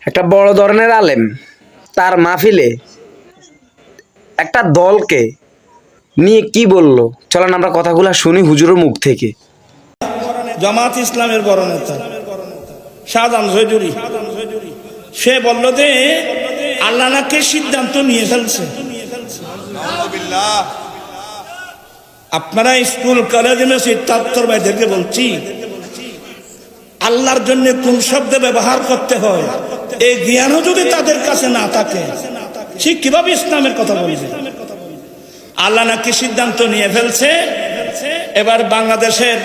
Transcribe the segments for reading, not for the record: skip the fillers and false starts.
একটা বড় ধরনের আলেম তার মাহফিলে একটা দলকে নিয়ে কি বলল, চলেন আমরা কথাগুলো শুনি হুজুরের মুখ থেকে। জামাত ইসলামের বড় নেতা শাহজাহান জয়জুরি সে বলল যে আল্লাহ নাকি সিদ্ধান্ত নিয়ে ফেলছে। আপনারা স্কুল কলেজ ছাত্র ভাইদেরকে বলছি, আল্লাহর জন্য কোন শব্দ ব্যবহার করতে হয় এই জ্ঞানও যদি তাদের কাছে না থাকে, সে কিভাবে ইসলামের কথা বলবে? আল্লাহ নাকি সিদ্ধান্ত নিয়ে ফেলছে, এবার বাংলাদেশের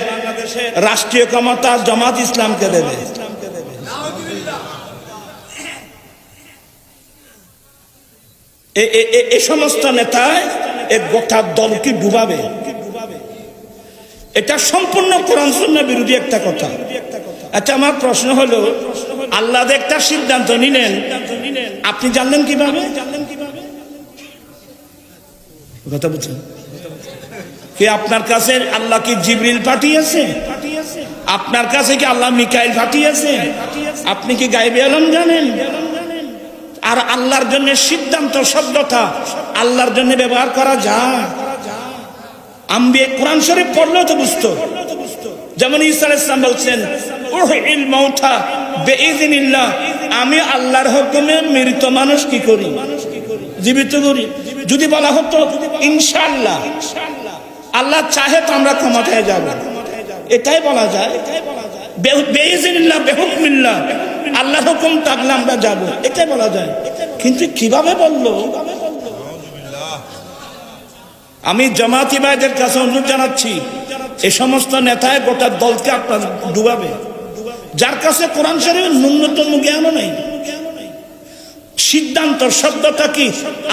রাষ্ট্রীয় ক্ষমতা জামাত ইসলামকে দেবে। এই সমস্ত নেতায় এক গোটা দলকে ডুবাবে। এটা সম্পূর্ণ কোরআন সুন্নাহ বিরোধী একটা কথা। আচ্ছা, আমার প্রশ্ন হলো, আল্লাহ একটা সিদ্ধান্ত নিলেন, আপনি জানলেন কিভাবে? কথা বুঝছেন কি? আপনার কাছে আল্লাহ কি জিবরিল পাঠিয়েছে? আপনার কাছে কি আল্লাহ মিকাইল পাঠিয়েছে? আপনি কি গায়বে আলম জানেন? আর আল্লাহর জন্য সিদ্ধান্ত শব্দটা আল্লাহর জন্য ব্যবহার করা যায়? আম্বিয়া কোরআন শরীফ পড়লেও তো বুঝতো। যেমন ঈসা আলাইহিস সালাম বলছেন, উহিল মাউতা বিইযনিল্লাহ, আমি আল্লাহর হুকুমে মৃত মানুষ কি করি? জীবিত করি। যদি বলা হতো ইনশাআল্লাহ, আল্লাহ চাহে তো আমরা ক্ষমতায় যাব, এটাই বলা যায়। বিইযনিল্লাহ বিহুকমিল্লাহ, আল্লাহর হুকুম থাকলে আমরা যাব, এটাই বলা যায়। কিন্তু কিভাবে বললো? আমি জামাতি ভাইদের কাছে অনুরোধ জানাচ্ছি, এই সমস্ত নেতায় গোটা দলকে আপনার ডুবাবে, যার কাছে কোরআন শরীফের ন্যূনতম জ্ঞানও নেই। সিদ্ধান্ত শব্দটা কি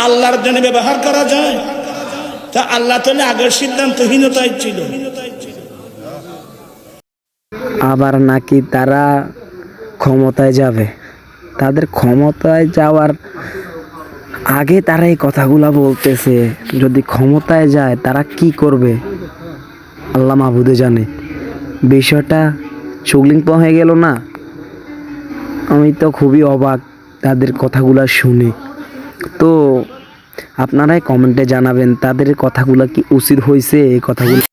আল্লাহর জন্য ব্যবহার করা যায়? তা আল্লাহ তাহলে আগের সিদ্ধান্তহীনতাই ছিল। আবার নাকি তারা ক্ষমতায় যাবে, তাদের ক্ষমতায় যাওয়ার আগে তারা এই কথাগুলা বলতেছে। যদি ক্ষমতায় যায় তারা কি করবে আল্লাহ মাহবুদে জানে। বিষয়টা চুগলিংপং হয়ে গেল না? আমি তো খুবই অবাক তাদের কথাগুলা শুনে। তো আপনারাই কমেন্টে জানাবেন তাদের কথাগুলা কি উচিত হয়েছে এই কথাগুলো